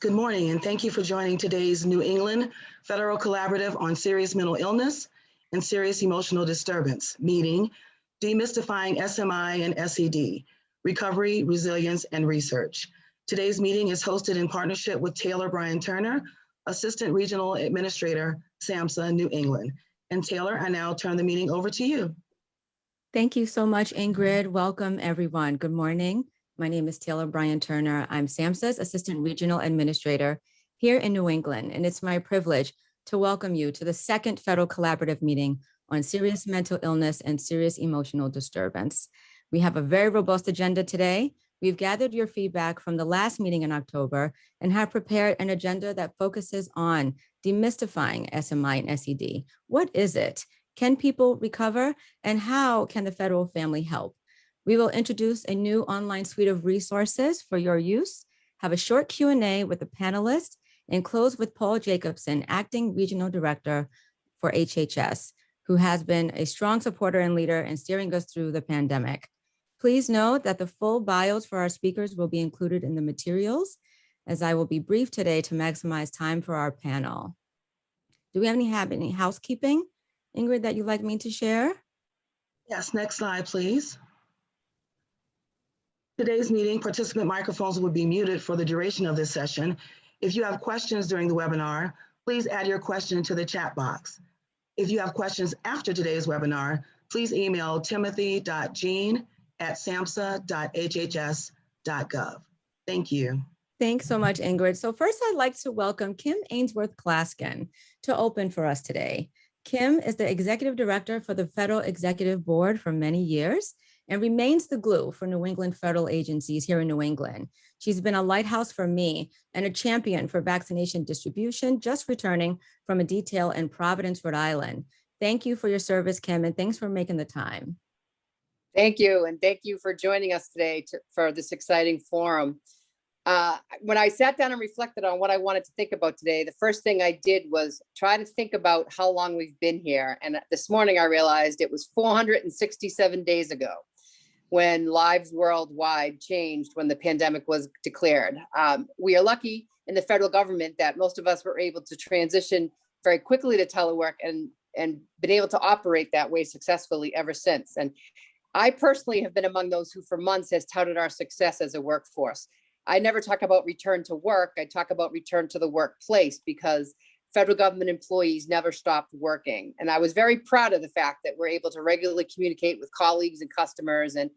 Good morning, and thank you for joining today's New England Federal Collaborative on Serious Mental Illness and Serious Emotional Disturbance meeting, Demystifying SMI and SED, Recovery, Resilience, and Research. Today's meeting is hosted in partnership with Taylor Brian Turner, Assistant Regional Administrator, SAMHSA New England. And Taylor, I now turn the meeting over to you. Thank you so much, Ingrid. Welcome, everyone. Good morning. My name is Taylor Brian Turner. I'm SAMHSA's Assistant Regional Administrator here in New England, and it's my privilege to welcome you to the second Federal Collaborative meeting on serious mental illness and serious emotional disturbance. We have a very robust agenda today. We've gathered your feedback from the last meeting in October and have prepared an agenda that focuses on demystifying SMI and SED. What is it? Can people recover? And how can the federal family help? We will introduce a new online suite of resources for your use, have a short Q&A with the panelists, and close with Paul Jacobson, Acting Regional Director for HHS, who has been a strong supporter and leader in steering us through the pandemic. Please note that the full bios for our speakers will be included in the materials, as I will be brief today to maximize time for our panel. Do we have any housekeeping, Ingrid, that you'd like me to share? Yes, next slide, please. Today's meeting, participant microphones will be muted for the duration of this session. If you have questions during the webinar, please add your question to the chat box. If you have questions after today's webinar, please email timothy.jean@samhsa.hhs.gov. Thank you. Thanks so much, Ingrid. So first, I'd like to welcome Kim Ainsworth-Claskin to open for us today. Kim is the Executive Director for the Federal Executive Board for many years and remains the glue for New England federal agencies here in New England. She's been a lighthouse for me and a champion for vaccination distribution, just returning from a detail in Providence, Rhode Island. Thank you for your service, Kim, and thanks for making the time. Thank you, and thank you for joining us today for this exciting forum. When I sat down and reflected on what I wanted to think about today, the first thing I did was try to think about how long we've been here. And this morning I realized it was 467 days ago when lives worldwide changed when the pandemic was declared. We are lucky in the federal government that most of us were able to transition very quickly to telework and been able to operate that way successfully ever since. And I personally have been among those who for months has touted our success as a workforce. I never talk about return to work. I talk about return to the workplace because federal government employees never stopped working. And I was very proud of the fact that we're able to regularly communicate with colleagues and customers and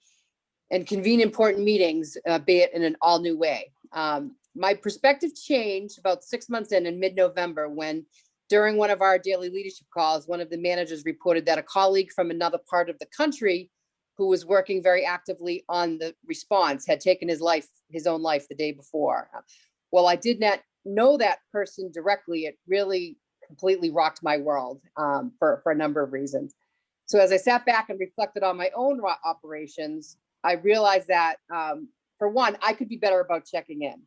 convene important meetings, be it in an all new way. My perspective changed about 6 months in mid-November when during one of our daily leadership calls, one of the managers reported that a colleague from another part of the country who was working very actively on the response had taken his own life the day before. Well, I did not know that person directly. It really completely rocked my world for a number of reasons. So as I sat back and reflected on my own operations, I realized that for one, I could be better about checking in.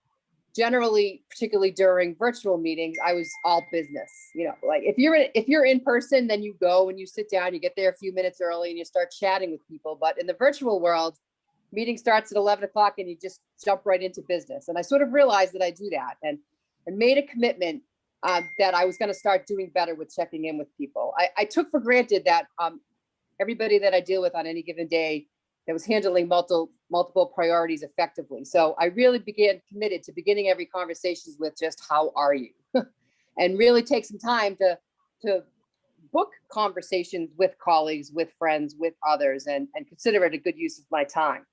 Generally, particularly during virtual meetings, I was all business. You know, like if you're in person, then you go and you sit down, you get there a few minutes early and you start chatting with people. But in the virtual world, meeting starts at 11 o'clock and you just jump right into business. And I sort of realized that I do that and made a commitment that I was going to start doing better with checking in with people. I took for granted that everybody that I deal with on any given day that was handling multiple priorities effectively. So I really committed to beginning every conversation with just, how are you? And really take some time to book conversations with colleagues, with friends, with others, and consider it a good use of my time.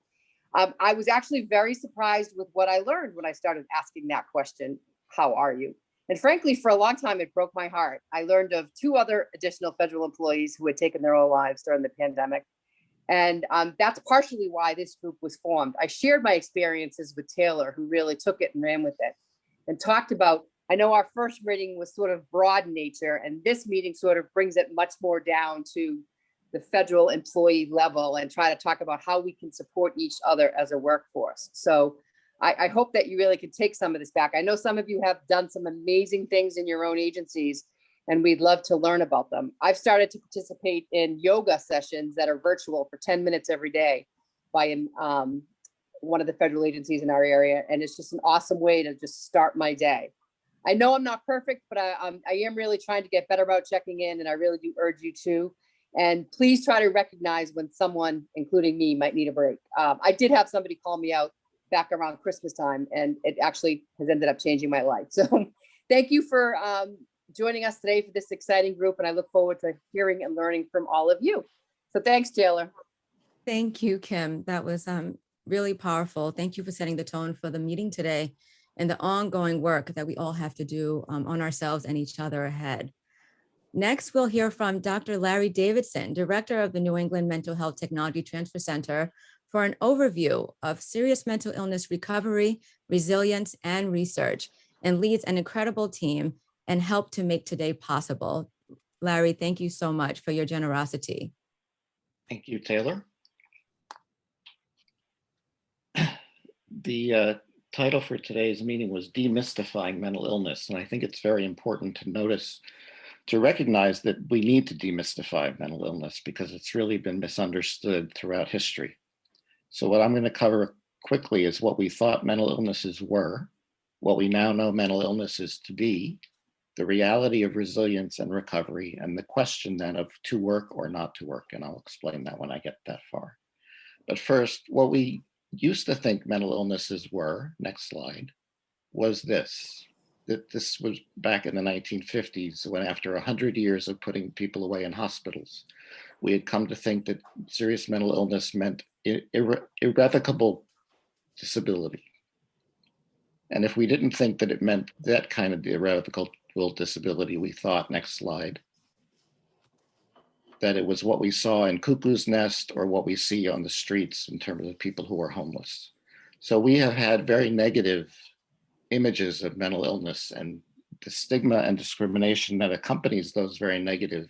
I was actually very surprised with what I learned when I started asking that question, how are you? And frankly, for a long time, it broke my heart. I learned of 2 other additional federal employees who had taken their own lives during the pandemic. And that's partially why this group was formed. I shared my experiences with Taylor, who really took it and ran with it and talked about, I know our first meeting was sort of broad in nature, and this meeting sort of brings it much more down to the federal employee level and try to talk about how we can support each other as a workforce. So I hope that you really can take some of this back. I know some of you have done some amazing things in your own agencies, and we'd love to learn about them. I've started to participate in yoga sessions that are virtual for 10 minutes every day by one of the federal agencies in our area. And it's just an awesome way to just start my day. I know I'm not perfect, but I am really trying to get better about checking in, and I really do urge you to. And please try to recognize when someone, including me, might need a break. I did have somebody call me out back around Christmas time, and it actually has ended up changing my life. So thank you for joining us today for this exciting group, and I look forward to hearing and learning from all of you. So thanks, Taylor. Thank you, Kim. That was really powerful. Thank you for setting the tone for the meeting today and the ongoing work that we all have to do on ourselves and each other ahead. Next, we'll hear from Dr. Larry Davidson, Director of the New England Mental Health Technology Transfer Center, for an overview of serious mental illness recovery, resilience, and research, and leads an incredible team and helped to make today possible. Larry, thank you so much for your generosity. Thank you, Taylor. The title for today's meeting was Demystifying Mental Illness, and I think it's very important to recognize that we need to demystify mental illness because it's really been misunderstood throughout history. So what I'm going to cover quickly is what we thought mental illnesses were, what we now know mental illnesses to be, the reality of resilience and recovery, and the question then of to work or not to work, and I'll explain that when I get that far. But first, what we used to think mental illnesses were, next slide, was this, that this was back in the 1950s when after 100 years of putting people away in hospitals, we had come to think that serious mental illness meant irrevocable disability. And if we didn't think that it meant that kind of irrevocable disability, we thought, next slide, that it was what we saw in Cuckoo's Nest or what we see on the streets in terms of people who are homeless. So we have had very negative images of mental illness, and the stigma and discrimination that accompanies those very negative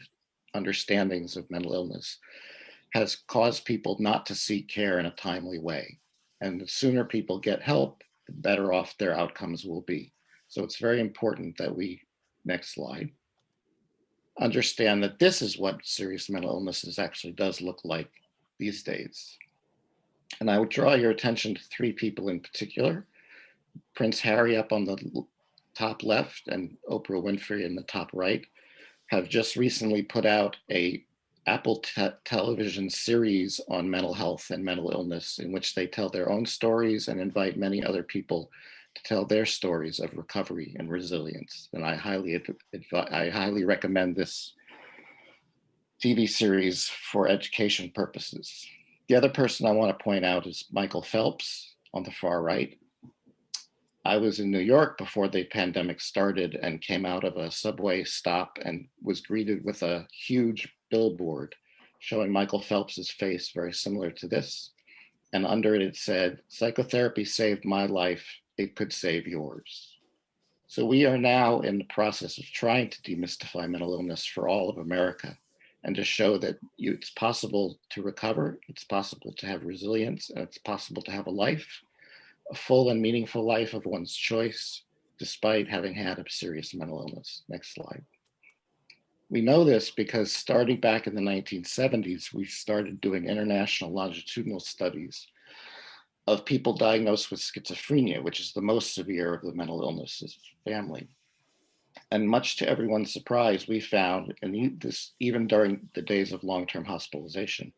understandings of mental illness has caused people not to seek care in a timely way. And the sooner people get help, the better off their outcomes will be. So it's very important that we, next slide, understand that this is what serious mental illnesses actually does look like these days. And I would draw your attention to three people in particular: Prince Harry up on the top left and Oprah Winfrey in the top right have just recently put out a Apple television series on mental health and mental illness, in which they tell their own stories and invite many other people to tell their stories of recovery and resilience. And I highly recommend this TV series for education purposes. The other person I want to point out is Michael Phelps on the far right. I was in New York before the pandemic started and came out of a subway stop and was greeted with a huge billboard showing Michael Phelps's face, very similar to this. And under it, it said, "Psychotherapy saved my life. It could save yours." So we are now in the process of trying to demystify mental illness for all of America and to show that it's possible to recover, it's possible to have resilience, and it's possible to have a life, a full and meaningful life of one's choice, despite having had a serious mental illness. Next slide. We know this because starting back in the 1970s, we started doing international longitudinal studies of people diagnosed with schizophrenia, which is the most severe of the mental illnesses family. And much to everyone's surprise, we found, and this even during the days of long-term hospitalization,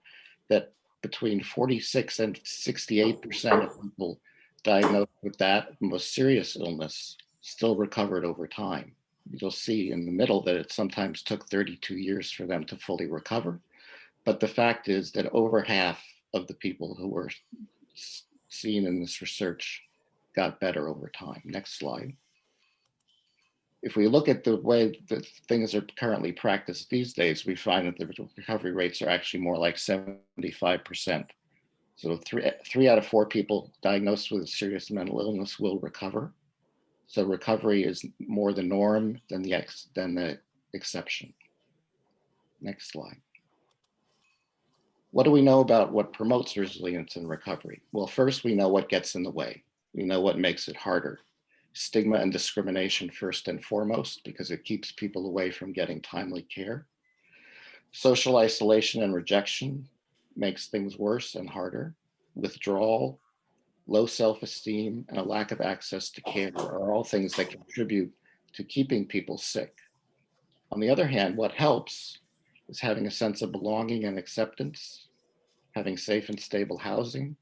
that between 46 and 68% of people diagnosed with that most serious illness still recovered over time. You'll see in the middle that it sometimes took 32 years for them to fully recover. But the fact is that over half of the people who were seen in this research got better over time. Next slide. If we look at the way that things are currently practiced these days, we find that the recovery rates are actually more like 75%. So three out of 4 people diagnosed with a serious mental illness will recover. So recovery is more the norm than the exception. Next slide. What do we know about what promotes resilience and recovery? Well, first we know what gets in the way. We know what makes it harder. Stigma and discrimination first and foremost, because it keeps people away from getting timely care. Social isolation and rejection makes things worse and harder. Withdrawal low self-esteem, and a lack of access to care are all things that contribute to keeping people sick. On the other hand, what helps is having a sense of belonging and acceptance, having safe and stable housing,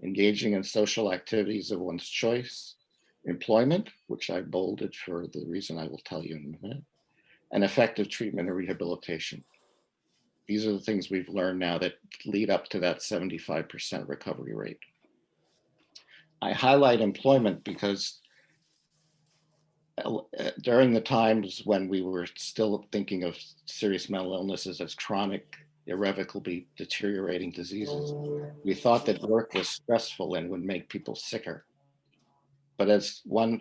engaging in social activities of one's choice, employment, which I bolded for the reason I will tell you in a minute, and effective treatment and rehabilitation. These are the things we've learned now that lead up to that 75% recovery rate. I highlight employment because during the times when we were still thinking of serious mental illnesses as chronic, irrevocably deteriorating diseases, we thought that work was stressful and would make people sicker. But as one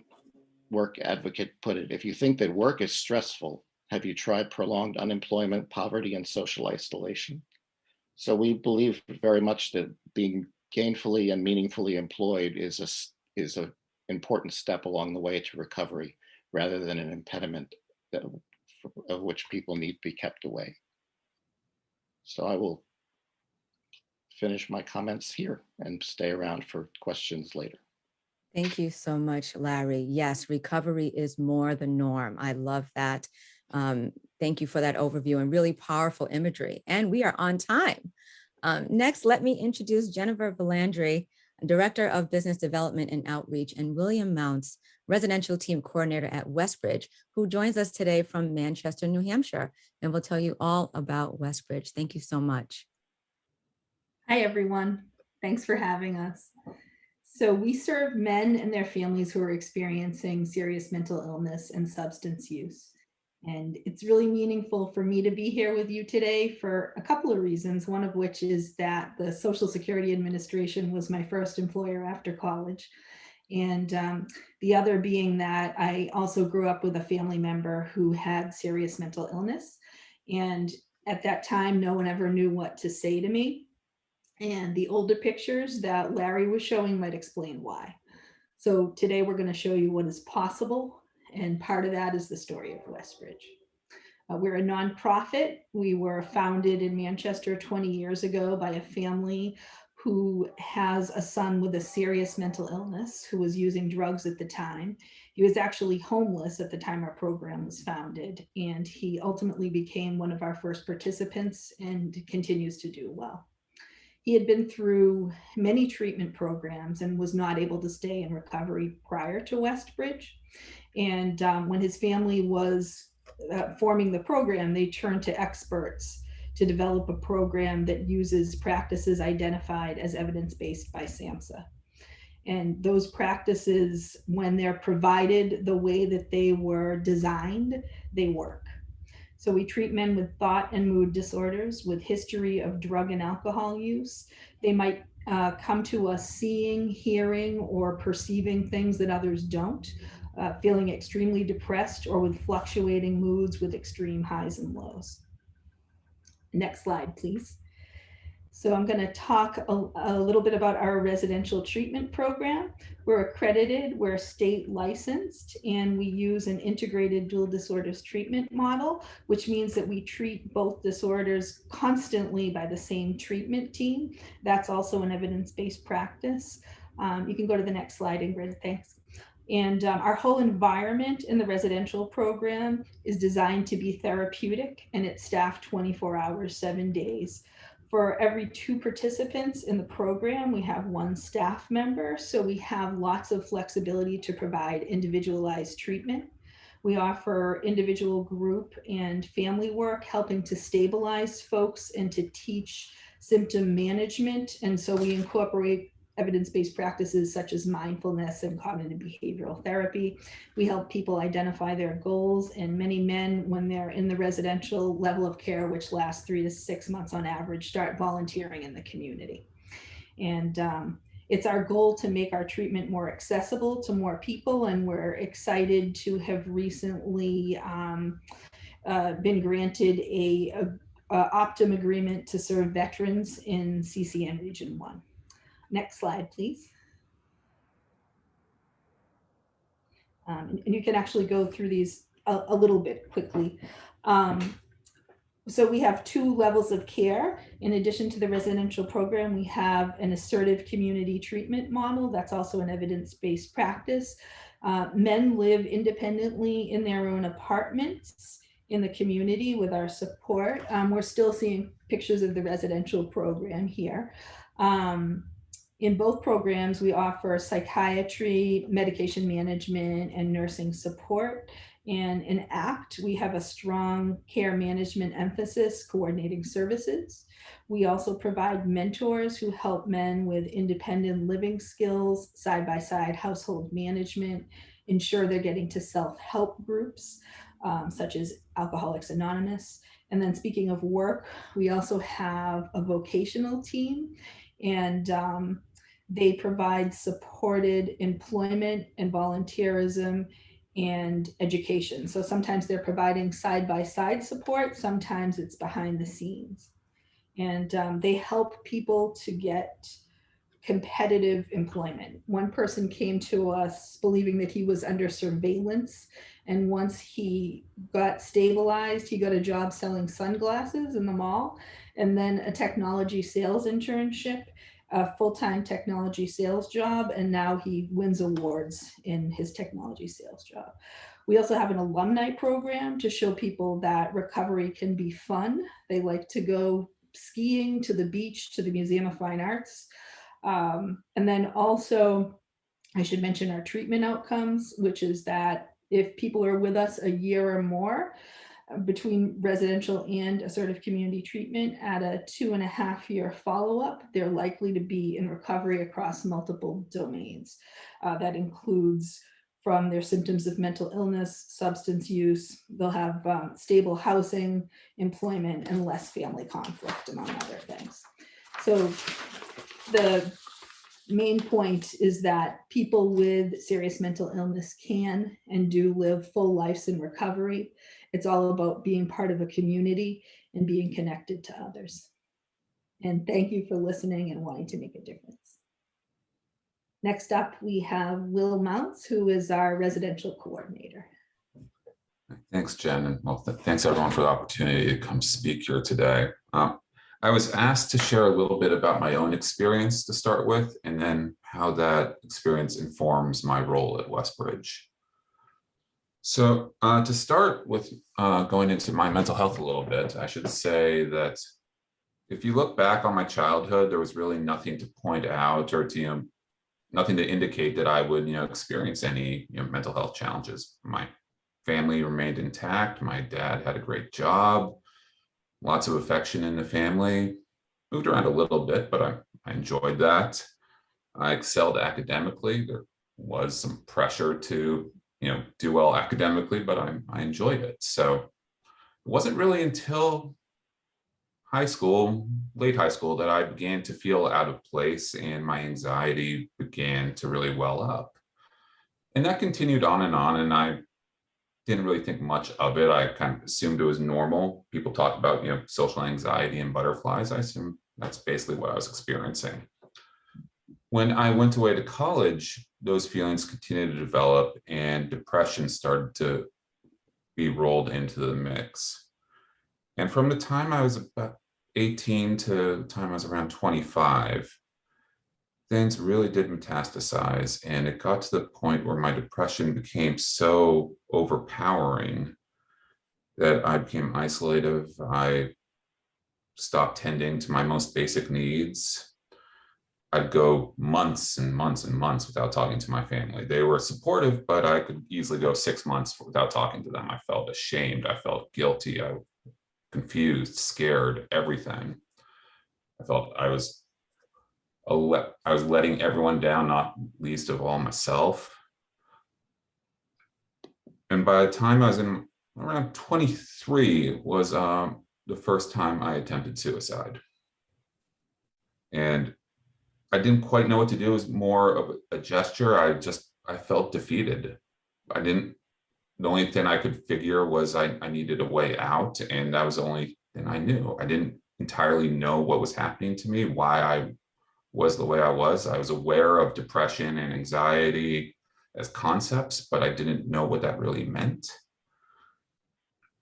work advocate put it, if you think that work is stressful, have you tried prolonged unemployment, poverty, and social isolation? So we believe very much that being gainfully and meaningfully employed is an important step along the way to recovery, rather than an impediment of which people need to be kept away. So I will finish my comments here and stay around for questions later. Thank you so much, Larry. Yes, recovery is more the norm. I love that. Thank you for that overview and really powerful imagery. And we are on time. Next, let me introduce Jennifer Belandri, Director of Business Development and Outreach, and William Mounts, Residential Team Coordinator at Westbridge, who joins us today from Manchester, New Hampshire, and will tell you all about Westbridge. Thank you so much. Hi, everyone. Thanks for having us. So we serve men and their families who are experiencing serious mental illness and substance use. And it's really meaningful for me to be here with you today for a couple of reasons, one of which is that the Social Security Administration was my first employer after college. And the other being that I also grew up with a family member who had serious mental illness. And at that time, no one ever knew what to say to me. And the older pictures that Larry was showing might explain why. So today we're going to show you what is possible. And part of that is the story of Westbridge. We're a nonprofit. We were founded in Manchester 20 years ago by a family who has a son with a serious mental illness who was using drugs at the time. He was actually homeless at the time our program was founded, and he ultimately became one of our first participants and continues to do well. He had been through many treatment programs and was not able to stay in recovery prior to Westbridge. And when his family was forming the program, they turned to experts to develop a program that uses practices identified as evidence-based by SAMHSA. And those practices, when they're provided the way that they were designed, they work. So we treat men with thought and mood disorders with history of drug and alcohol use. They might come to us seeing, hearing, or perceiving things that others don't, feeling extremely depressed or with fluctuating moods with extreme highs and lows. Next slide, please. So I'm going to talk a little bit about our residential treatment program. We're accredited, we're state licensed, and we use an integrated dual disorders treatment model, which means that we treat both disorders constantly by the same treatment team. That's also an evidence-based practice. You can go to the next slide, Ingrid, thanks. And our whole environment in the residential program is designed to be therapeutic, and it's staffed 24 hours, 7 days. For every 2 participants in the program, we have 1 staff member. So we have lots of flexibility to provide individualized treatment. We offer individual, group, and family work, helping to stabilize folks and to teach symptom management. And so we incorporate evidence-based practices such as mindfulness and cognitive behavioral therapy. We help people identify their goals, and many men, when they're in the residential level of care, which lasts 3 to 6 months on average, start volunteering in the community. And it's our goal to make our treatment more accessible to more people, and we're excited to have recently been granted a Optum agreement to serve veterans in CCN Region 1. Next slide, please. And you can actually go through these a little bit quickly. So we have 2 levels of care. In addition to the residential program, we have an assertive community treatment model. That's also an evidence-based practice. Men live independently in their own apartments in the community with our support. We're still seeing pictures of the residential program here. In both programs, we offer psychiatry, medication management, and nursing support. And in ACT, we have a strong care management emphasis, coordinating services. We also provide mentors who help men with independent living skills, side-by-side household management, ensure they're getting to self-help groups, such as Alcoholics Anonymous. And then speaking of work, we also have a vocational team, and they provide supported employment and volunteerism and education. So sometimes they're providing side-by-side support, sometimes it's behind the scenes. And they help people to get competitive employment. One person came to us believing that he was under surveillance, and once he got stabilized, he got a job selling sunglasses in the mall, and then a technology sales internship, a full-time technology sales job, and now he wins awards in his technology sales job. We also have an alumni program to show people that recovery can be fun. They like to go skiing, to the beach, to the Museum of Fine Arts. And then also, I should mention our treatment outcomes, which is that if people are with us a year or more, between residential and assertive community treatment at a 2.5-year follow-up, they're likely to be in recovery across multiple domains. That includes from their symptoms of mental illness, substance use, they'll have stable housing, employment, and less family conflict, among other things. So the main point is that people with serious mental illness can and do live full lives in recovery. It's all about being part of a community and being connected to others. And thank you for listening and wanting to make a difference. Next up, we have Will Mounts, who is our residential coordinator. Thanks, Jen. And well, thanks everyone for the opportunity to come speak here today. I was asked to share a little bit about my own experience to start with, and then how that experience informs my role at Westbridge. So to start with going into my mental health a little bit, I should say that if you look back on my childhood, there was really nothing to point out or to, nothing to indicate that I would, experience any, mental health challenges. My family remained intact. My dad had a great job, lots of affection in the family, moved around a little bit, but I enjoyed that. I excelled academically. There was some pressure to, do well academically, but I enjoyed it. So it wasn't really until high school, late high school, that I began to feel out of place and my anxiety began to really well up. And that continued on, and I didn't really think much of it. I kind of assumed it was normal. People talk about, social anxiety and butterflies. I assume that's basically what I was experiencing. When I went away to college, those feelings continued to develop and depression started to be rolled into the mix. And from the time I was about 18 to the time I was around 25, things really did metastasize, and it got to the point where my depression became so overpowering that I became isolative. I stopped tending to my most basic needs. I'd go months and months and months without talking to my family. They were supportive, but I could easily go 6 months without talking to them. I felt ashamed. I felt guilty. I was confused, scared, everything. I felt I was letting everyone down, not least of all myself. And by the time I was in around 23 was the first time I attempted suicide. And I didn't quite know what to do. It was more of a gesture. I felt defeated. The only thing I could figure was I needed a way out, and that was the only thing I knew. I didn't entirely know what was happening to me, why I was the way I was. I was aware of depression and anxiety as concepts, but I didn't know what that really meant.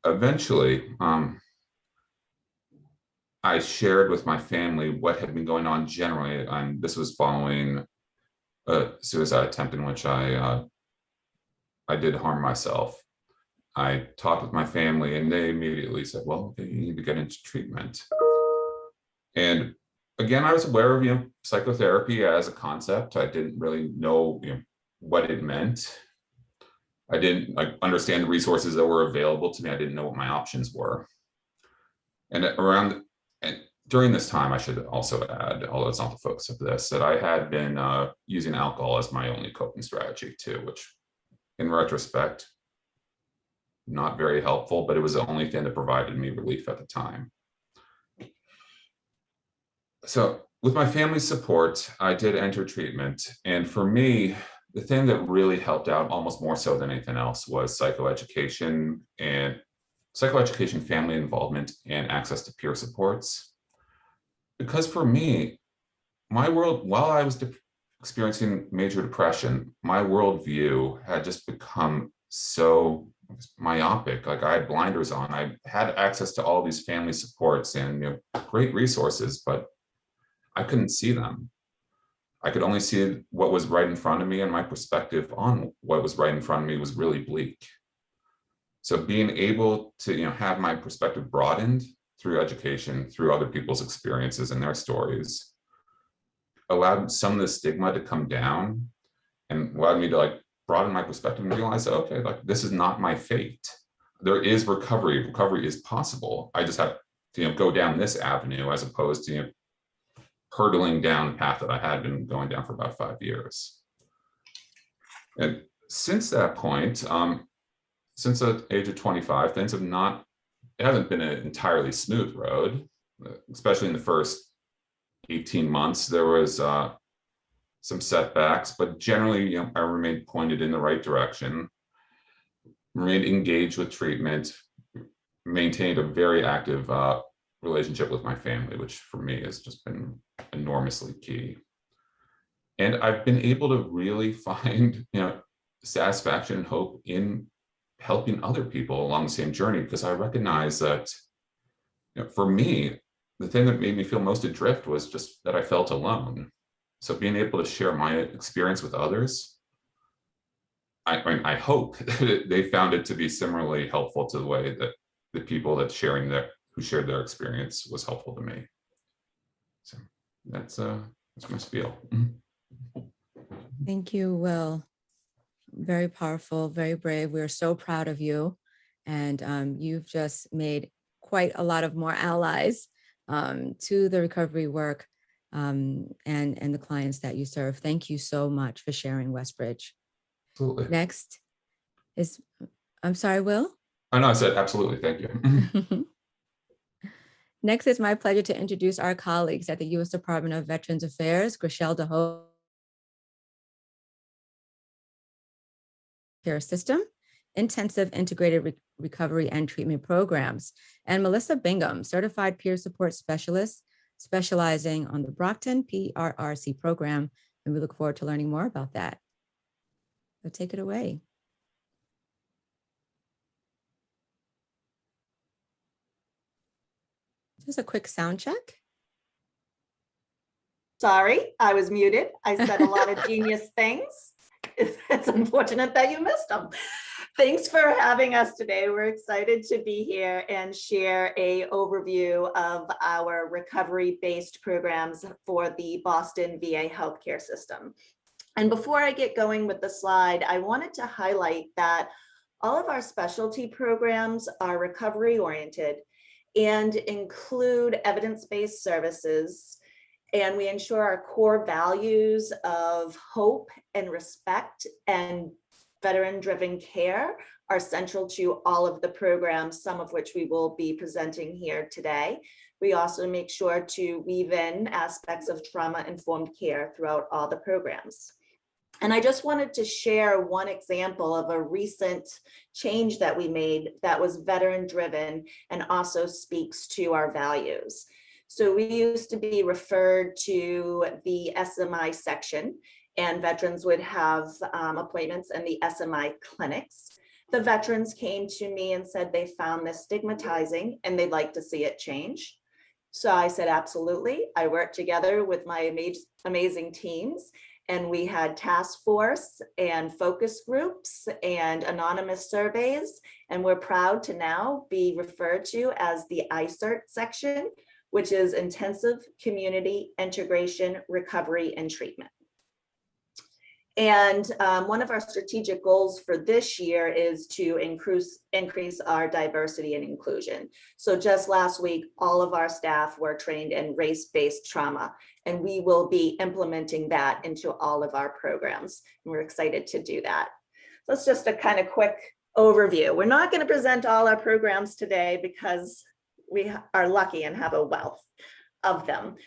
Eventually, I shared with my family what had been going on generally, and this was following a suicide attempt in which I did harm myself. I talked with my family, and they immediately said, "Well, okay, you need to get into treatment." And again, I was aware of psychotherapy as a concept. I didn't really know what it meant. I didn't understand the resources that were available to me. I didn't know what my options were. And during this time, I should also add, although it's not the focus of this, that I had been using alcohol as my only coping strategy too, which in retrospect, not very helpful, but it was the only thing that provided me relief at the time. So with my family's support, I did enter treatment. And for me, the thing that really helped out almost more so than anything else was psychoeducation, family involvement, and access to peer supports. Because for me, my world, while I was experiencing major depression, my worldview had just become so myopic. Like I had blinders on. I had access to all these family supports and great resources, but I couldn't see them. I could only see what was right in front of me, and my perspective on what was right in front of me was really bleak. So being able to have my perspective broadened through education, through other people's experiences and their stories, allowed some of the stigma to come down and allowed me to broaden my perspective and realize that, okay, this is not my fate. There is recovery. Recovery is possible. I just have to go down this avenue as opposed to hurtling down the path that I had been going down for about 5 years. And since that point, since the age of 25, things it hasn't been an entirely smooth road, especially in the first 18 months. There was some setbacks, but generally, I remained pointed in the right direction, remained engaged with treatment, maintained a very active relationship with my family, which for me has just been enormously key. And I've been able to really find, satisfaction and hope in helping other people along the same journey, because I recognize that, for me, the thing that made me feel most adrift was just that I felt alone. So being able to share my experience with others, I hope that they found it to be similarly helpful to the way that the people who shared their experience was helpful to me. So that's my spiel. Thank you, Will. Very powerful, very brave. We're so proud of you. And you've just made quite a lot of more allies to the recovery work and the clients that you serve. Thank you so much for sharing, Westbridge. Absolutely. Next is, I'm sorry, Will? Oh, no, I said absolutely. Thank you. Next, it's my pleasure to introduce our colleagues at the U.S. Department of Veterans Affairs, Griselda Care System, Intensive Integrated Recovery and Treatment Programs, and Melissa Bingham, Certified Peer Support Specialist, specializing on the Brockton PRRC program. And we look forward to learning more about that. So take it away. Just a quick sound check. Sorry, I was muted. I said a lot of genius things. It's unfortunate that you missed them. Thanks for having us today. We're excited to be here and share an overview of our recovery-based programs for the Boston VA healthcare system. And before I get going with the slide, I wanted to highlight that all of our specialty programs are recovery-oriented and include evidence-based services. And we ensure our core values of hope and respect and veteran-driven care are central to all of the programs, some of which we will be presenting here today. We also make sure to weave in aspects of trauma-informed care throughout all the programs. And I just wanted to share one example of a recent change that we made that was veteran-driven and also speaks to our values. So we used to be referred to the SMI section, and veterans would have appointments in the SMI clinics. The veterans came to me and said they found this stigmatizing and they'd like to see it change. So I said, absolutely. I worked together with my amazing teams, and we had task force and focus groups and anonymous surveys. And we're proud to now be referred to as the ICERT section, which is Intensive Community Integration, Recovery, and Treatment. And one of our strategic goals for this year is to increase our diversity and inclusion. So just last week, all of our staff were trained in race-based trauma, and we will be implementing that into all of our programs. And we're excited to do that. So it's just a kind of quick overview. We're not going to present all our programs today because we are lucky and have a wealth of them.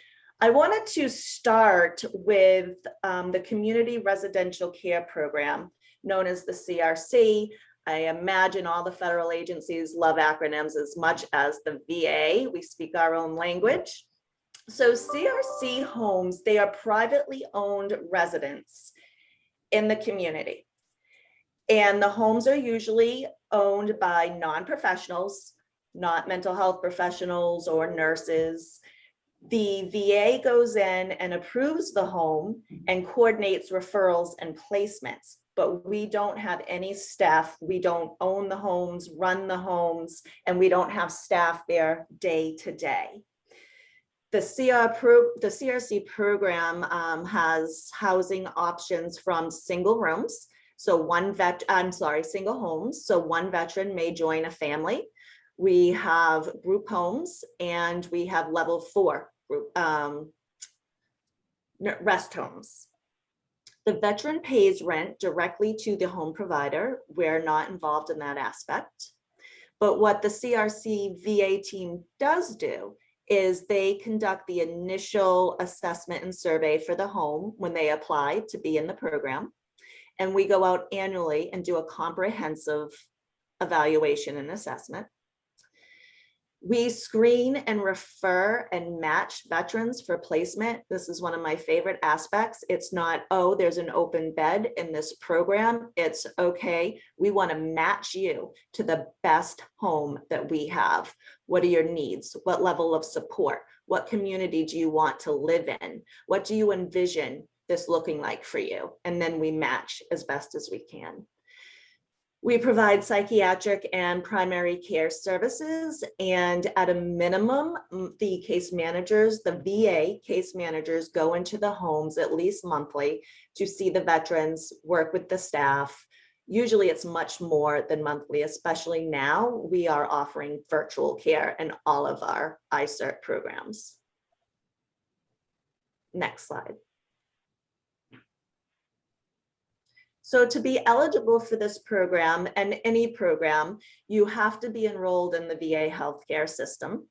I wanted to start with the Community Residential Care Program, known as the CRC. I imagine all the federal agencies love acronyms as much as the VA. We speak our own language. So CRC homes, they are privately owned residents in the community. And the homes are usually owned by non-professionals, not mental health professionals or nurses. The VA goes in and approves the home and coordinates referrals and placements, but we don't have any staff. We don't own the homes, run the homes, and we don't have staff there day to day. The CRC program has housing options from single rooms. So single homes. So one veteran may join a family. We have group homes, and we have level 4 group, rest homes. The veteran pays rent directly to the home provider. We're not involved in that aspect. But what the CRC VA team does do is they conduct the initial assessment and survey for the home when they apply to be in the program. And we go out annually and do a comprehensive evaluation and assessment. We screen and refer and match veterans for placement. This is one of my favorite aspects. It's not, oh, there's an open bed in this program. It's okay, we want to match you to the best home that we have. What are your needs? What level of support? What community do you want to live in? What do you envision this looking like for you? And then we match as best as we can. We provide psychiatric and primary care services, and at a minimum, the case managers, the VA case managers, go into the homes at least monthly to see the veterans, work with the staff. Usually it's much more than monthly, especially now we are offering virtual care in all of our ICERT programs. Next slide. So to be eligible for this program and any program, you have to be enrolled in the VA healthcare system.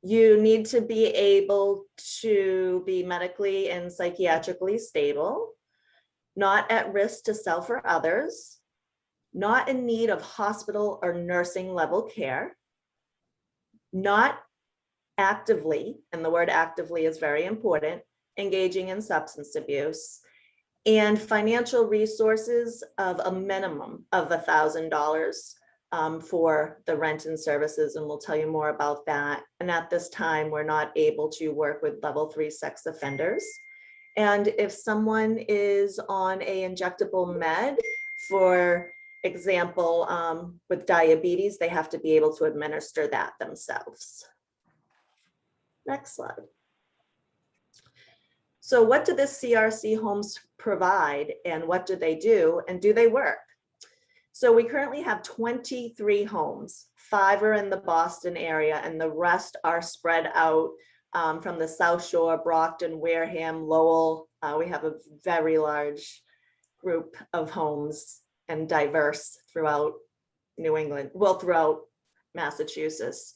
You need to be able to be medically and psychiatrically stable, not at risk to self or others, not in need of hospital or nursing level care, not actively, and the word actively is very important, engaging in substance abuse, and financial resources of a minimum of $1,000 for the rent and services, and we'll tell you more about that. And at this time, we're not able to work with level 3 sex offenders. And if someone is on a injectable med, for example, with diabetes, they have to be able to administer that themselves. Next slide. So what do the CRC homes provide, and what do they do, and do they work? So we currently have 23 homes. 5 are in the Boston area, and the rest are spread out from the South Shore, Brockton, Wareham, Lowell. We have a very large group of homes and diverse throughout New England, well, throughout Massachusetts.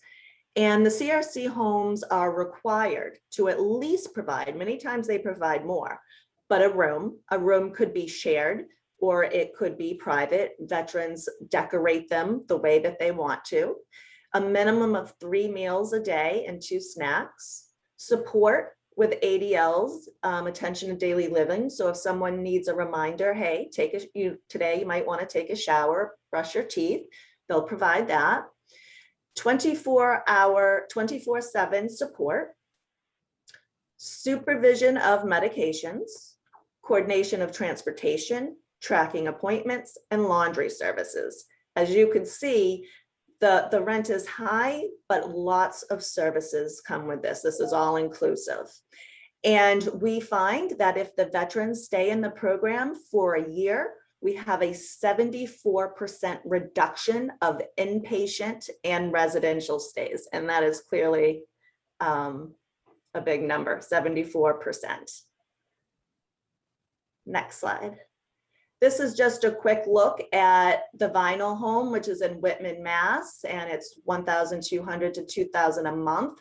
And the CRC homes are required to at least provide, many times they provide more, but a room. A room could be shared or it could be private. Veterans decorate them the way that they want to. A minimum of 3 meals a day and 2 snacks. Support with ADLs, attention to daily living. So if someone needs a reminder, hey, today you might want to take a shower, brush your teeth, they'll provide that. 24-hour, 24/7 support, supervision of medications, coordination of transportation, tracking appointments, and laundry services. As you can see, the rent is high, but lots of services come with this. This is all inclusive. And we find that if the veterans stay in the program for a year, we have a 74% reduction of inpatient and residential stays. And that is clearly a big number, 74%. Next slide. This is just a quick look at the Vinyl home, which is in Whitman, Mass, and it's $1,200 to $2,000 a month.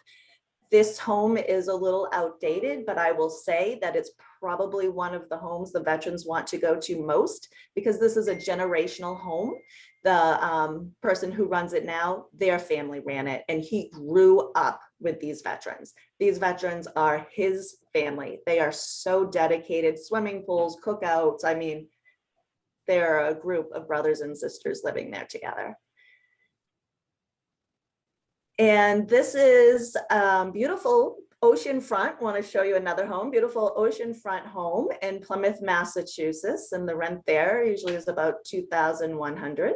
This home is a little outdated, but I will say that it's probably one of the homes the veterans want to go to most, because this is a generational home. The person who runs it now, their family ran it, and he grew up with these veterans. These veterans are his family. They are so dedicated, swimming pools, cookouts. I mean, they're a group of brothers and sisters living there together. And this is beautiful oceanfront. Want to show you another home, beautiful oceanfront home in Plymouth, Massachusetts. And the rent there usually is about $2,100.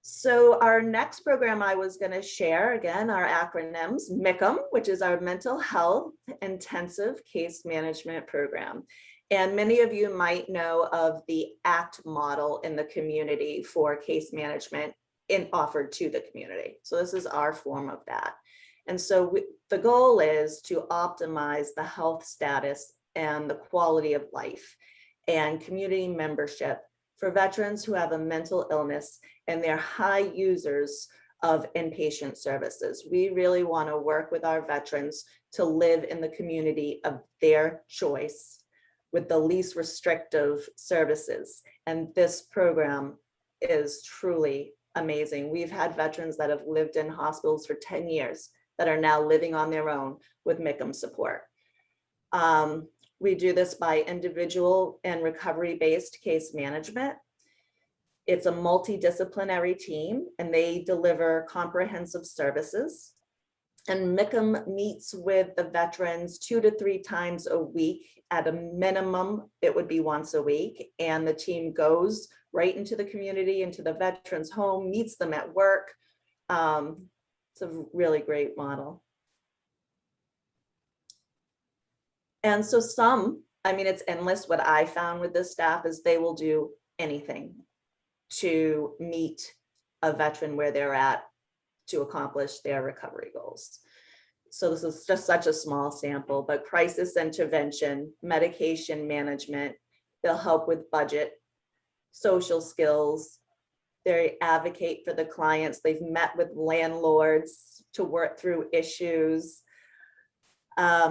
So our next program I was going to share, again, our acronyms, Mikken, which is our mental health intensive case management program. And many of you might know of the ACT model in the community for case management offered to the community. So this is our form of that. And so the goal is to optimize the health status and the quality of life and community membership for veterans who have a mental illness and they're high users of inpatient services. We really want to work with our veterans to live in the community of their choice with the least restrictive services. And this program is truly amazing. We've had veterans that have lived in hospitals for 10 years that are now living on their own with Mikken support. We do this by individual and recovery-based case management. It's a multidisciplinary team, and they deliver comprehensive services. And Mikken meets with the veterans 2 to 3 times a week. At a minimum, it would be once a week. And the team goes right into the community, into the veterans' home, meets them at work. It's a really great model. And so it's endless. What I found with this staff is they will do anything to meet a veteran where they're at to accomplish their recovery goals. So this is just such a small sample, but crisis intervention, medication management, they'll help with budget, social skills, they advocate for the clients, they've met with landlords to work through issues,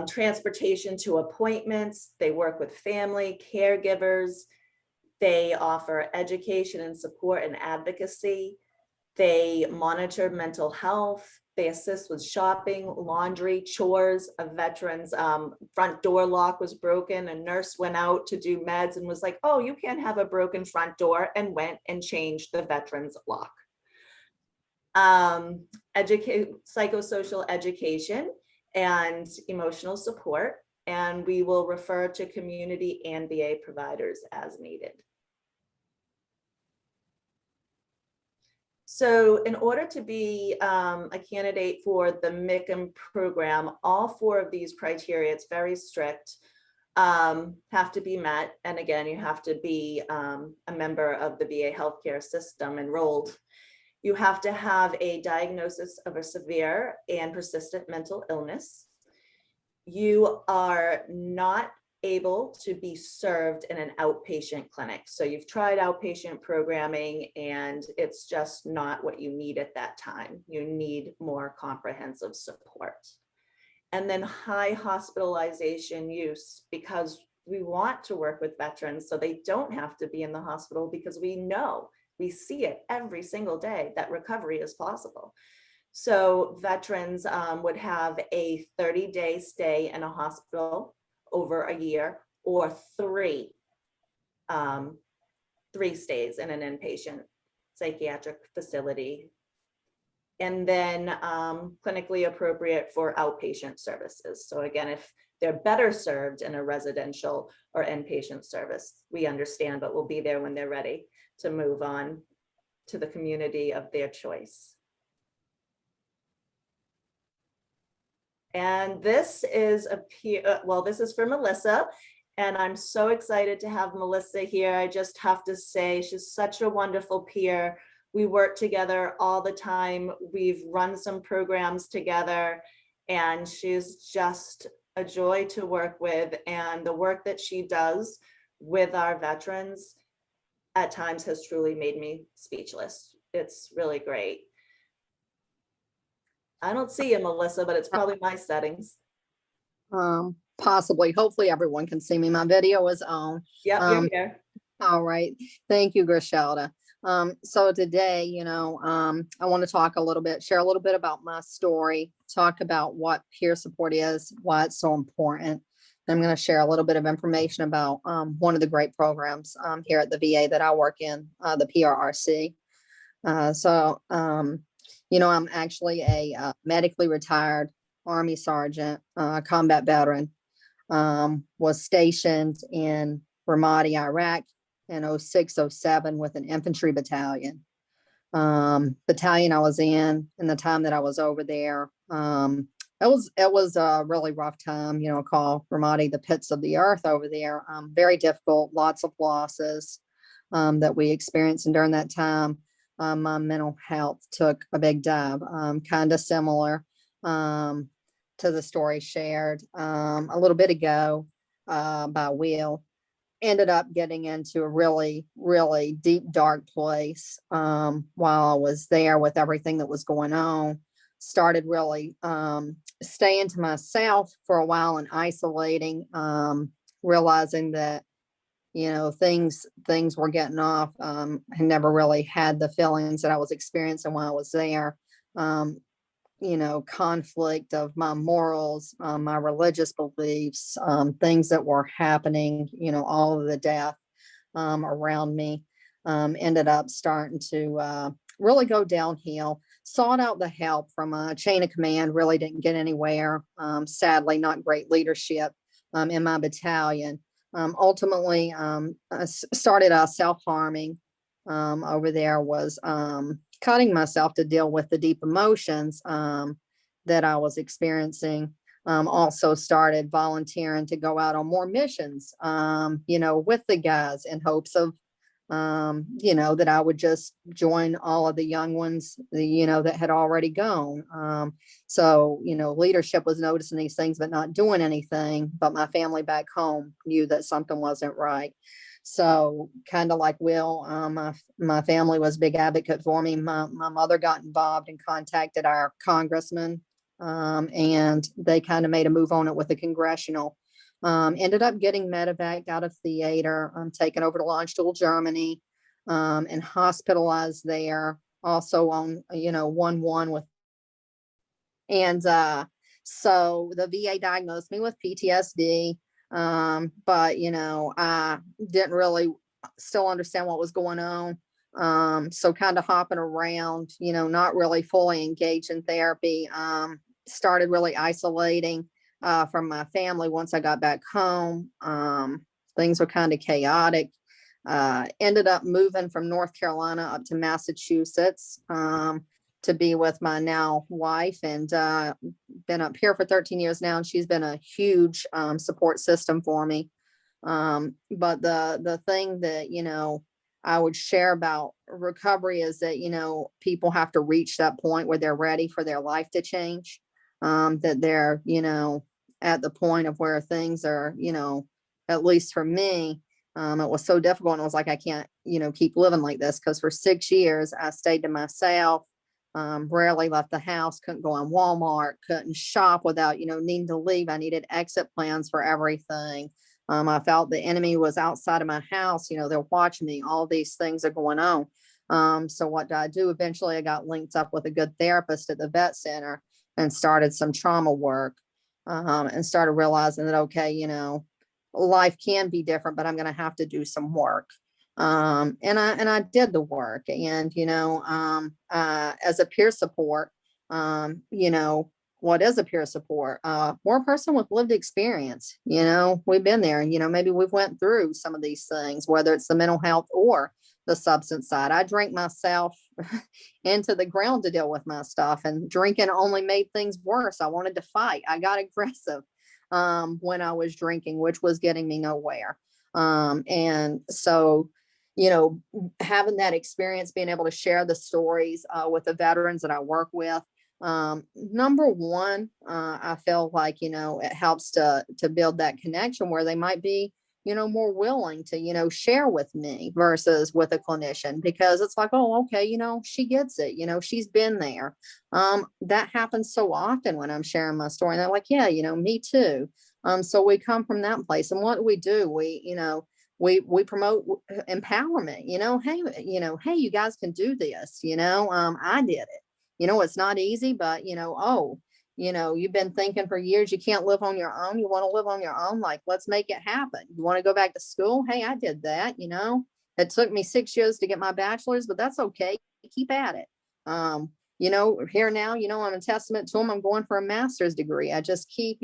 transportation to appointments, they work with family, caregivers, they offer education and support and advocacy, they monitor mental health, they assist with shopping, laundry, chores. A veteran's front door lock was broken. A nurse went out to do meds and was like, oh, you can't have a broken front door, and went and changed the veteran's lock. Psychosocial education and emotional support. And we will refer to community and VA providers as needed. So in order to be a candidate for the Mikken program, all 4 of these criteria, it's very strict, have to be met. And again, you have to be a member of the VA healthcare system enrolled. You have to have a diagnosis of a severe and persistent mental illness. You are not able to be served in an outpatient clinic. So you've tried outpatient programming and it's just not what you need at that time. You need more comprehensive support. And then high hospitalization use, because we want to work with veterans so they don't have to be in the hospital, because we see it every single day that recovery is possible. So veterans would have a 30-day stay in a hospital over a year, or 3 stays in an inpatient psychiatric facility. And then clinically appropriate for outpatient services. So again, if they're better served in a residential or inpatient service, we understand, but we'll be there when they're ready to move on to the community of their choice. And this is this is for Melissa. And I'm so excited to have Melissa here. I just have to say, she's such a wonderful peer. We work together all the time. We've run some programs together, and she's just a joy to work with. And the work that she does with our veterans at times has truly made me speechless. It's really great. I don't see you, Melissa, but it's probably my settings. Possibly. Hopefully everyone can see me. My video is on. Yep, you're here. All right. Thank you, Griselda. So today, I want to talk a little bit, share a little bit about my story, talk about what peer support is, why it's so important. I'm going to share a little bit of information about one of the great programs here at the VA that I work in, the PRRC. I'm actually a medically retired Army sergeant, combat veteran, was stationed in Ramadi, Iraq in 06-07 with an infantry battalion. Battalion I was in the time that I was over there. It was a really rough time, call Ramadi the pits of the earth over there. Very difficult, lots of losses that we experienced. And during that time, my mental health took a big dive, kind of similar to the story shared a little bit ago by Will. Ended up getting into a really, really deep, dark place while I was there with everything that was going on. Started really staying to myself for a while and isolating, realizing that, things were getting off. I never really had the feelings that I was experiencing while I was there. Conflict of my morals, my religious beliefs, things that were happening, all of the death around me, ended up starting to really go downhill. Sought out the help from a chain of command, really didn't get anywhere. Sadly, not great leadership in my battalion. Ultimately, I started self-harming over there, was cutting myself to deal with the deep emotions that I was experiencing. Also started volunteering to go out on more missions, with the guys in hopes of, that I would just join all of the young ones, that had already gone. So, leadership was noticing these things, but not doing anything. But my family back home knew that something wasn't right. So kind of like Will, my family was a big advocate for me. My mother got involved and contacted our congressman, and they kind of made a move on it with the congressional. Ended up getting medevaced out of theater, taken over to Landstuhl, Germany, and hospitalized there. Also on, 1-1 with, and so the VA diagnosed me with PTSD. But I didn't really still understand what was going on. So kind of hopping around, not really fully engaged in therapy. Started really isolating from my family once I got back home. Things were kind of chaotic. Ended up moving from North Carolina up to Massachusetts to be with my now wife, and been up here for 13 years now, and she's been a huge support system for me. But the thing that, I would share about recovery is that, people have to reach that point where they're ready for their life to change, that they're, at the point of where things are, at least for me, it was so difficult. And it was like, I can't, keep living like this, because for 6 years I stayed to myself. Rarely left the house, couldn't go on Walmart, couldn't shop without, needing to leave. I needed exit plans for everything. I felt the enemy was outside of my house, they're watching me. All these things are going on. So what did I do? Eventually I got linked up with a good therapist at the vet center and started some trauma work, and started realizing that, okay, life can be different, but I'm going to have to do some work. I did the work. And, as a peer support, what is a peer support? We're a person with lived experience. We've been there, and, maybe we've went through some of these things, whether it's the mental health or the substance side. I drank myself into the ground to deal with my stuff, and drinking only made things worse. I wanted to fight. I got aggressive when I was drinking, which was getting me nowhere. And so, having that experience, being able to share the stories with the veterans that I work with, number one, I feel like, it helps to build that connection where they might be, more willing to, share with me versus with a clinician, because it's like, oh, okay, she gets it, she's been there. That happens so often when I'm sharing my story, and they're like, yeah, me too. So we come from that place. And what do? We promote empowerment, hey, you guys can do this, I did it. It's not easy, but you've been thinking for years, you can't live on your own. You want to live on your own. Like, let's make it happen. You want to go back to school? Hey, I did that. It took me 6 years to get my bachelor's, but that's okay. Keep at it. Here now, I'm a testament to them. I'm going for a master's degree. I just keep,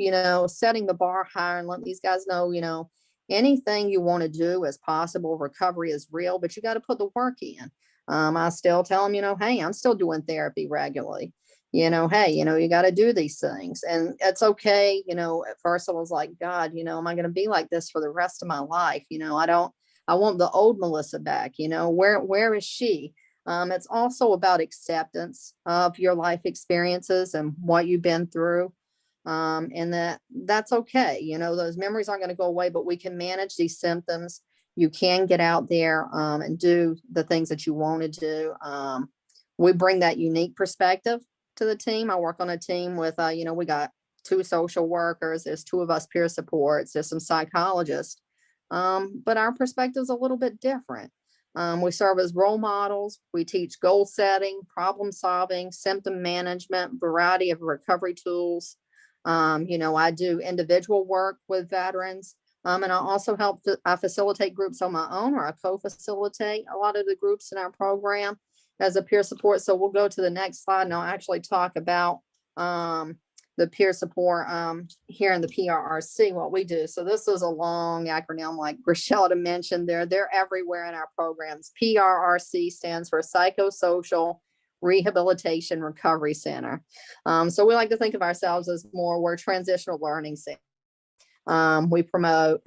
setting the bar higher and let these guys know, anything you want to do is possible. Recovery is real, but you got to put the work in. I still tell them, hey, I'm still doing therapy regularly. Hey, you got to do these things, and it's okay. At first I was like, God, am I going to be like this for the rest of my life? I want the old Melissa back. Where is she? It's also about acceptance of your life experiences and what you've been through. And that's okay. Those memories aren't going to go away, but we can manage these symptoms. You can get out there and do the things that you want to do. We bring that unique perspective to the team. I work on a team with, we got 2 social workers. There's 2 of us peer supports. There's some psychologists. But our perspective is a little bit different. We serve as role models. We teach goal setting, problem solving, symptom management, variety of recovery tools. I do individual work with veterans. And I also I facilitate groups on my own, or I co-facilitate a lot of the groups in our program as a peer support. So we'll go to the next slide, and I'll actually talk about the peer support here in the PRRC, what we do. So this is a long acronym, like Griselda mentioned. They're everywhere in our programs. PRRC stands for Psychosocial Rehabilitation Recovery Center. So we like to think of ourselves as we're transitional learning center. We promote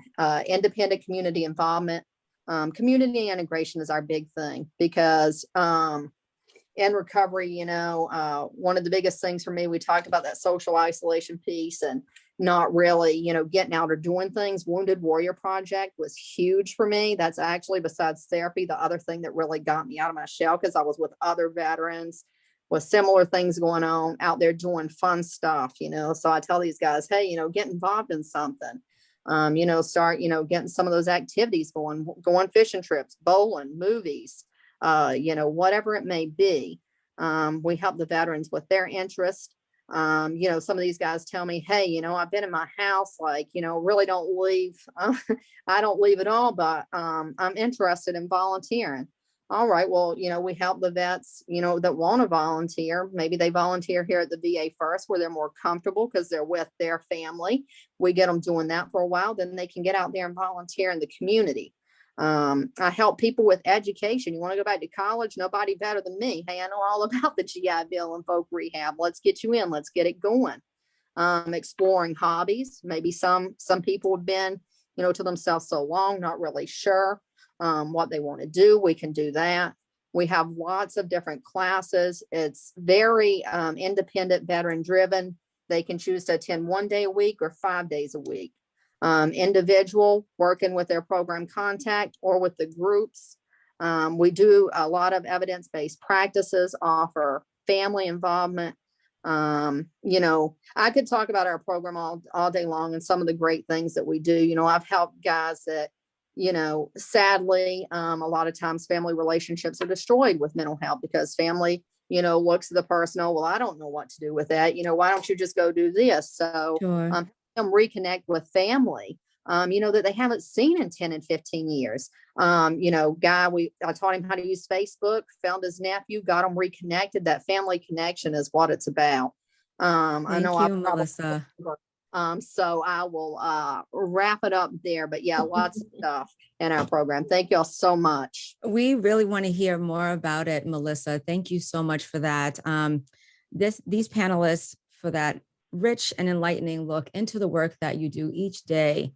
independent community involvement. Community integration is our big thing, because in recovery, one of the biggest things for me, we talked about that social isolation piece and not really, getting out or doing things. Wounded Warrior Project was huge for me. That's actually, besides therapy, the other thing that really got me out of my shell, because I was with other veterans with similar things going on out there doing fun stuff, So I tell these guys, hey, get involved in something. Start, getting some of those activities going fishing trips, bowling, movies, whatever it may be. We help the veterans with their interest. Some of these guys tell me, hey, I've been in my house, really don't leave. I don't leave at all, but I'm interested in volunteering. All right, well, we help the vets, that want to volunteer. Maybe they volunteer here at the VA first, where they're more comfortable because they're with their family. We get them doing that for a while, then they can get out there and volunteer in the community. I help people with education. You want to go back to college? Nobody better than me. Hey, I know all about the GI Bill and folk rehab. Let's get you in. Let's get it going. Exploring hobbies. Maybe some people have been, to themselves so long, not really sure what they want to do. We can do that. We have lots of different classes. It's very independent, veteran driven. They can choose to attend 1 day a week or 5 days a week. Individual, working with their program contact or with the groups. We do a lot of evidence-based practices, offer family involvement. I could talk about our program all day long and some of the great things that we do. I've helped guys that, sadly, a lot of times family relationships are destroyed with mental health, because family, looks at the person, oh, well, I don't know what to do with that. Why don't you just go do this? So Sure. Reconnect with family that they haven't seen in 10 and 15 years. I taught him how to use Facebook, found his nephew, got him reconnected. That family connection is what it's about. Thank you, Melissa. So I will wrap it up there, but yeah, lots of stuff in our program. Thank y'all so much. We really want to hear more about it, Melissa. Thank you so much for that. These panelists for that rich and enlightening look into the work that you do each day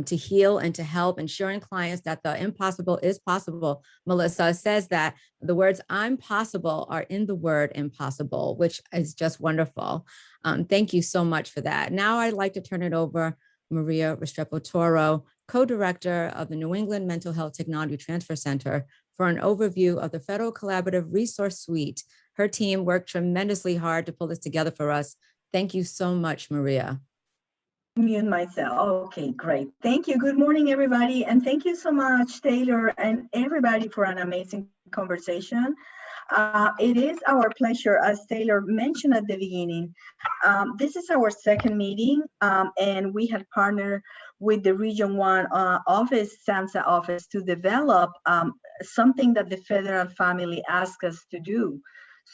to heal and to help, ensuring clients that the impossible is possible. Melissa says that the words "I'm possible" are in the word impossible, which is just wonderful. Thank you so much for that. Now I'd like to turn it over Maria Restrepo-Toro, co-director of the New England Mental Health Technology Transfer Center, for an overview of the Federal Collaborative Resource Suite. Her team worked tremendously hard to pull this together for us. Thank you so much, Maria. Mute myself. Okay, great. Thank you. Good morning, everybody. And thank you so much, Taylor, and everybody for an amazing conversation. It is our pleasure, as Taylor mentioned at the beginning. This is our second meeting, and we had partnered with the Region 1 office, SAMHSA office, to develop something that the federal family asked us to do.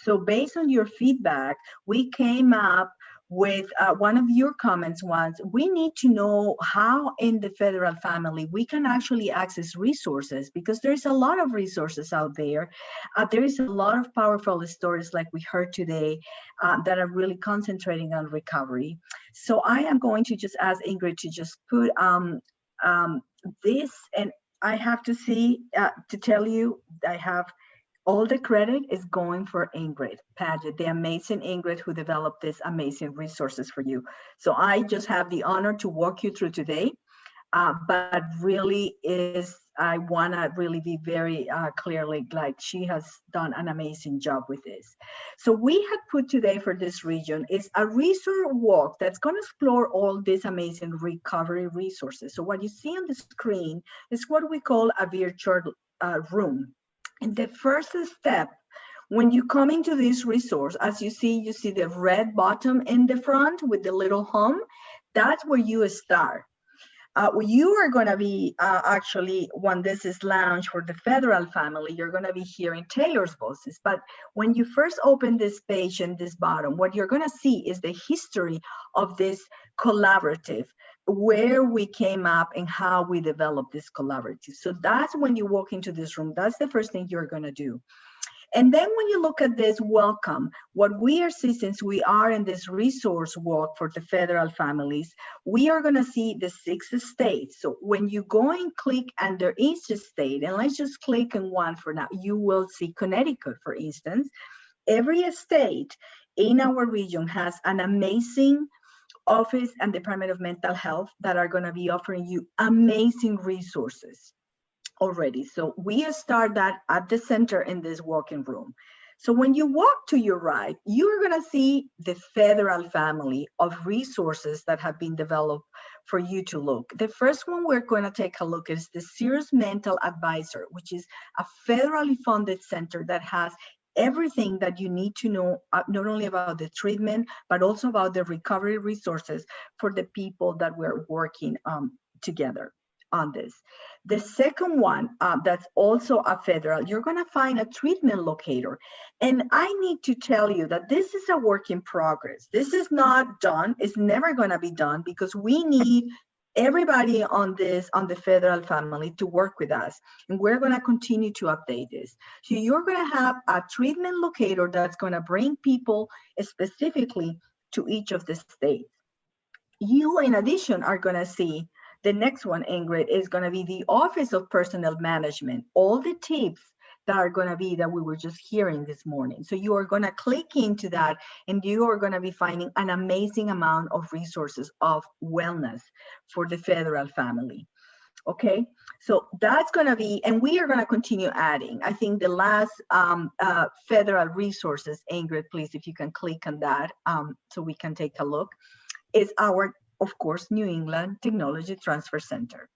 So based on your feedback, we came up with one of your comments was, we need to know how in the federal family we can actually access resources, because there's a lot of resources out there. There is a lot of powerful stories like we heard today that are really concentrating on recovery. So I am going to just ask Ingrid to just put this, and I have to see, to tell you, I have all the credit is going for Ingrid Paget, the amazing Ingrid who developed these amazing resources for you. So I just have the honor to walk you through today, but really I wanna really be very clearly, like, she has done an amazing job with this. So we had put today for this region is a resource walk that's gonna explore all these amazing recovery resources. So what you see on the screen is what we call a virtual room. And the first step, when you come into this resource, as you see the red bottom in the front with the little home. That's where you start. You are going to be actually, when this is launched for the federal family, you're going to be hearing Taylor's voices. But when you first open this page in this bottom, what you're going to see is the history of this collaborative, where we came up and how we developed this collaborative. So that's when you walk into this room, that's the first thing you're going to do. And then when you look at this welcome, what we are seeing, since we are in this resource walk for the federal families, we are going to see the 6 states. So when you go and click under each state, and let's just click on one for now, you will see Connecticut, for instance. Every state in our region has an amazing office and Department of Mental Health that are going to be offering you amazing resources already. So we start that at the center in this walking room. So when you walk to your right, you're going to see the federal family of resources that have been developed for you to look. The first one we're going to take a look at is the Serious Mental Advisor, which is a federally funded center that has everything that you need to know, not only about the treatment, but also about the recovery resources for the people that we're working together on this. The second one, that's also a federal, you're going to find a treatment locator. And I need to tell you that this is a work in progress. This is not done. It's never going to be done, because we need everybody on this, on the federal family, to work with us. And we're going to continue to update this. So you're going to have a treatment locator that's going to bring people specifically to each of the states. You, in addition, are going to see the next one, Ingrid, is going to be the Office of Personnel Management. All the tips that are going to be that we were just hearing this morning. So you are going to click into that, and you are going to be finding an amazing amount of resources of wellness for the federal family. Okay, so that's going to be, and we are going to continue adding. I think the last federal resources, Ingrid, please, if you can click on that so we can take a look, is our, of course, New England Technology Transfer Center.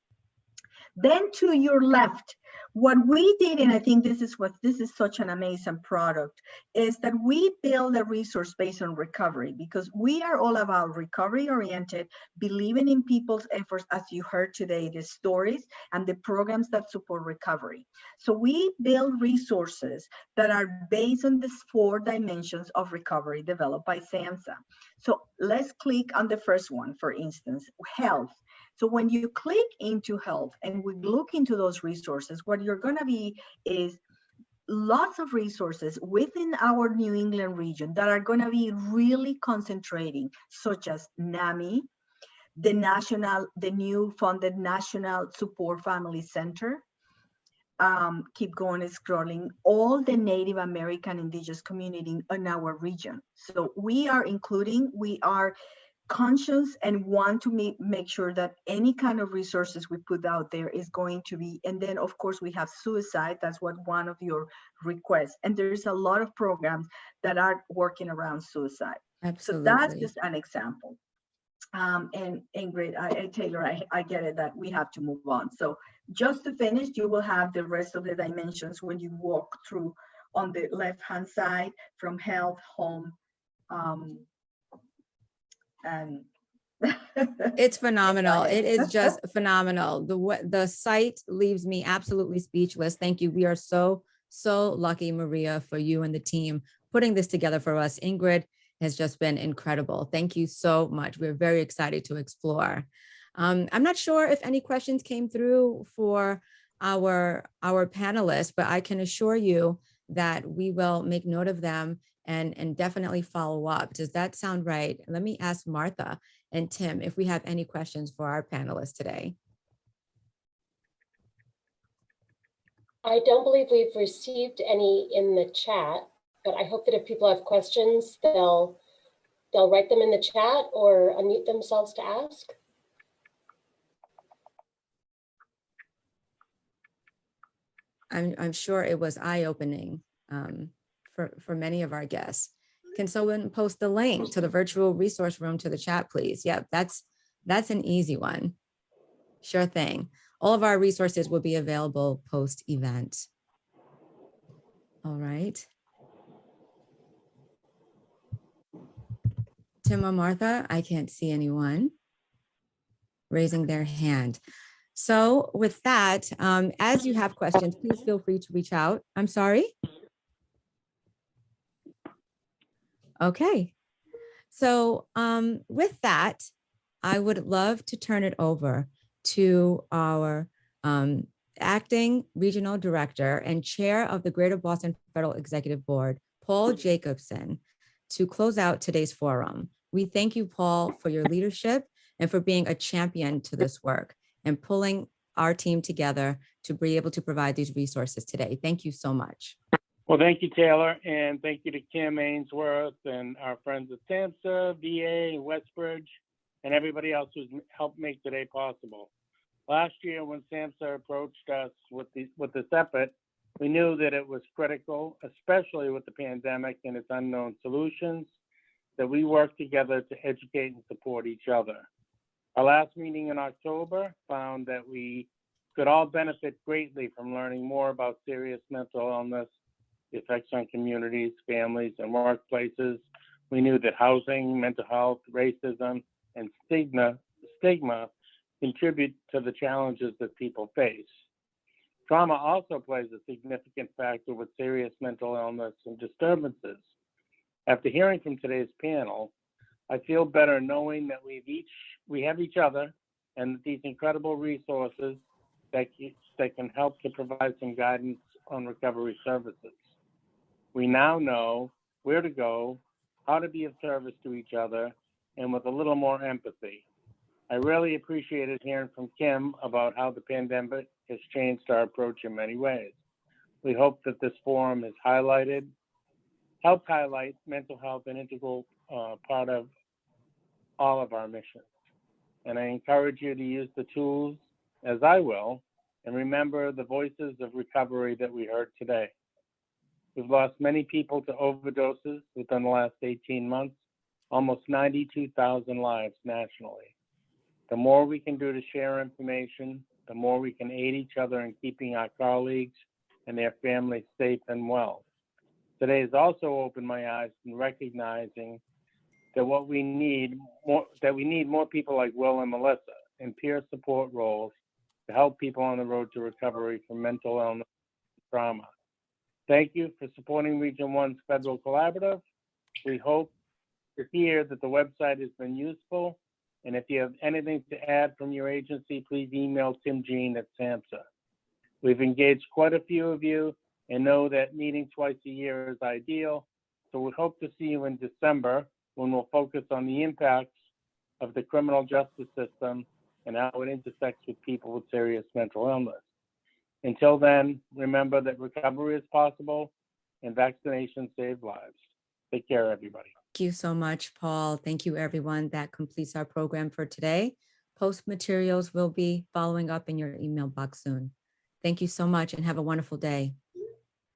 Then to your left, what we did, and I think this is such an amazing product, is that we build a resource based on recovery, because we are all about recovery oriented, believing in people's efforts, as you heard today, the stories and the programs that support recovery. So we build resources that are based on these 4 dimensions of recovery developed by SAMHSA. So let's click on the first one, for instance, health. So when you click into health and we look into those resources, what you're going to be is lots of resources within our New England region that are going to be really concentrating, such as NAMI, the new funded National Support Family Center. Keep going and scrolling, all the Native American Indigenous community in our region. So we are conscious and want to make sure that any kind of resources we put out there is going to be, and then of course we have suicide, that's what one of your requests, and there's a lot of programs that are working around suicide. Absolutely. So that's just an example. And Ingrid, Taylor, I get it that we have to move on. So just to finish, you will have the rest of the dimensions when you walk through on the left-hand side from health, home, and It's phenomenal. It is just phenomenal. The site leaves me absolutely speechless. Thank you. We are so lucky, Maria, for you and the team putting this together for us. Ingrid has just been incredible. Thank you so much. We're very excited to explore. I'm not sure if any questions came through for our panelists, but I can assure you that we will make note of them and definitely follow up. Does that sound right? Let me ask Martha and Tim if we have any questions for our panelists today. I don't believe we've received any in the chat, but I hope that if people have questions, they'll write them in the chat or unmute themselves to ask. I'm sure it was eye-opening for many of our guests. Can someone post the link to the virtual resource room to the chat, please? Yeah, that's an easy one. Sure thing. All of our resources will be available post-event. All right. Tim or Martha, I can't see anyone raising their hand. So with that, as you have questions, please feel free to reach out. I'm sorry. Okay. So with that, I would love to turn it over to our acting regional director and chair of the Greater Boston Federal Executive Board, Paul Jacobson, to close out today's forum. We thank you, Paul, for your leadership and for being a champion to this work and pulling our team together to be able to provide these resources today. Thank you so much. Well, thank you, Taylor, and thank you to Kim Ainsworth and our friends at SAMHSA, VA, Westbridge, and everybody else who's helped make today possible. Last year, when SAMHSA approached us with this effort, we knew that it was critical, especially with the pandemic and its unknown solutions, that we work together to educate and support each other. Our last meeting in October found that we could all benefit greatly from learning more about serious mental illness, the effects on communities, families, and workplaces. We knew that housing, mental health, racism, and stigma contribute to the challenges that people face. Trauma also plays a significant factor with serious mental illness and disturbances. After hearing from today's panel, I feel better knowing that we have each other and these incredible resources that can help to provide some guidance on recovery services. We now know where to go, how to be of service to each other, and with a little more empathy. I really appreciated hearing from Kim about how the pandemic has changed our approach in many ways. We hope that this forum has helped highlight mental health an integral part of all of our missions. And I encourage you to use the tools, as I will, and remember the voices of recovery that we heard today. We've lost many people to overdoses within the last 18 months, almost 92,000 lives nationally. The more we can do to share information, the more we can aid each other in keeping our colleagues and their families safe and well. Today has also opened my eyes in recognizing that we need more people like Will and Melissa in peer support roles to help people on the road to recovery from mental illness and trauma. Thank you for supporting Region 1's Federal Collaborative. We hope to hear that the website has been useful. And if you have anything to add from your agency, please email Tim Jean at SAMHSA. We've engaged quite a few of you and know that meeting twice a year is ideal. So we hope to see you in December when we'll focus on the impacts of the criminal justice system and how it intersects with people with serious mental illness. Until then, remember that recovery is possible and vaccination saves lives. Take care, everybody. Thank you so much, Paul. Thank you, everyone. That completes our program for today. Post materials will be following up in your email box soon. Thank you so much and have a wonderful day.